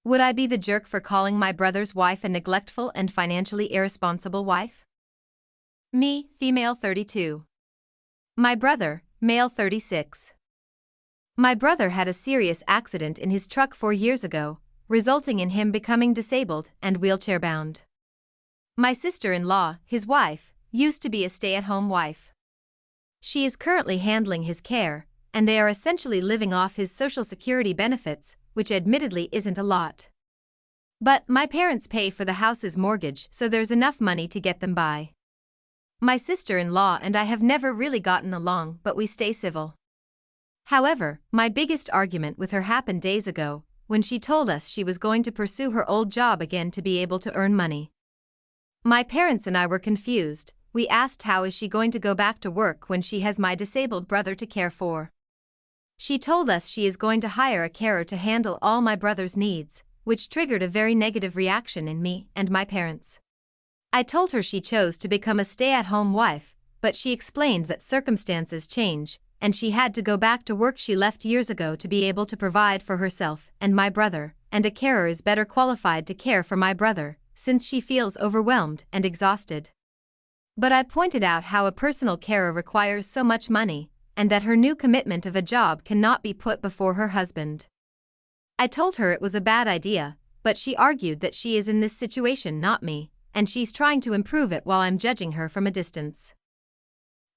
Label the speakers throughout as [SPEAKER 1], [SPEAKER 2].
[SPEAKER 1] Would I be the jerk for calling my brother's wife a neglectful and financially irresponsible wife? Me, female 32. My brother, male 36. My brother had a serious accident in his truck 4 years ago, resulting in him becoming disabled and wheelchair-bound. My sister-in-law, his wife, used to be a stay-at-home wife. She is currently handling his care, and they are essentially living off his Social Security benefits, which admittedly isn't a lot. But my parents pay for the house's mortgage, so there's enough money to get them by. My sister-in-law and I have never really gotten along, but we stay civil. However, my biggest argument with her happened days ago, when she told us she was going to pursue her old job again to be able to earn money. My parents and I were confused. We asked how is she going to go back to work when she has my disabled brother to care for. She told us she is going to hire a carer to handle all my brother's needs, which triggered a very negative reaction in me and my parents. I told her she chose to become a stay-at-home wife, but she explained that circumstances change, and she had to go back to work she left years ago to be able to provide for herself and my brother, and a carer is better qualified to care for my brother, since she feels overwhelmed and exhausted. But I pointed out how a personal carer requires so much money, and that her new commitment of a job cannot be put before her husband. I told her it was a bad idea, but she argued that she is in this situation, not me, and she's trying to improve it while I'm judging her from a distance.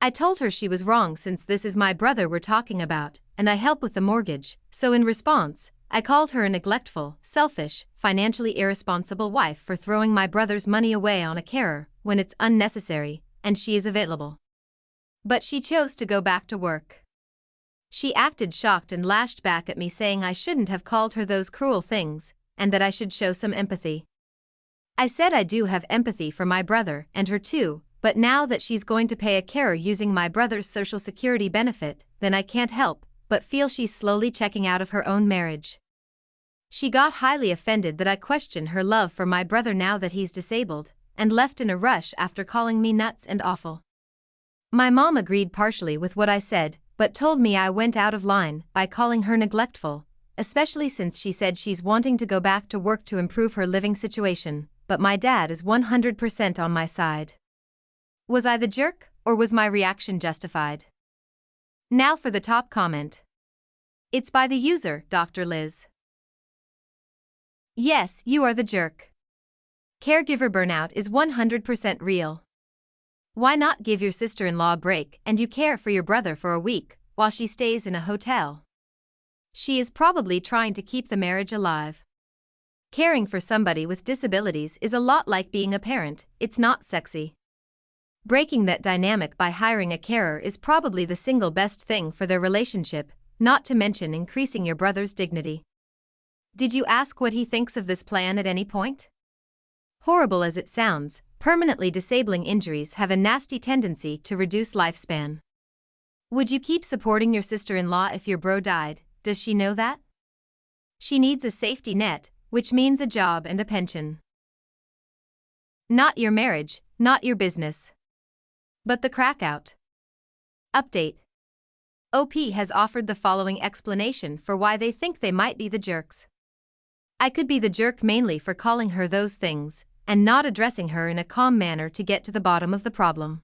[SPEAKER 1] I told her she was wrong since this is my brother we're talking about, and I help with the mortgage, so in response, I called her a neglectful, selfish, financially irresponsible wife for throwing my brother's money away on a carer when it's unnecessary and she is available. But she chose to go back to work. She acted shocked and lashed back at me saying I shouldn't have called her those cruel things, and that I should show some empathy. I said I do have empathy for my brother and her too, but now that she's going to pay a carer using my brother's Social Security benefit, then I can't help but feel she's slowly checking out of her own marriage. She got highly offended that I question her love for my brother now that he's disabled, and left in a rush after calling me nuts and awful. My mom agreed partially with what I said, but told me I went out of line by calling her neglectful, especially since she said she's wanting to go back to work to improve her living situation, but my dad is 100% on my side. Was I the jerk, or was my reaction justified? Now for the top comment. It's by the user, Dr. Liz. Yes, you are the jerk. Caregiver burnout is 100% real. Why not give your sister-in-law a break and you care for your brother for a week while she stays in a hotel? She is probably trying to keep the marriage alive. Caring for somebody with disabilities is a lot like being a parent, it's not sexy. Breaking that dynamic by hiring a carer is probably the single best thing for their relationship, not to mention increasing your brother's dignity. Did you ask what he thinks of this plan at any point? Horrible as it sounds, permanently disabling injuries have a nasty tendency to reduce lifespan. Would you keep supporting your sister-in-law if your bro died? Does she know that? She needs a safety net, which means a job and a pension. Not your marriage, not your business. But the crackout. Update. OP has offered the following explanation for why they think they might be the jerks. I could be the jerk mainly for calling her those things, and not addressing her in a calm manner to get to the bottom of the problem.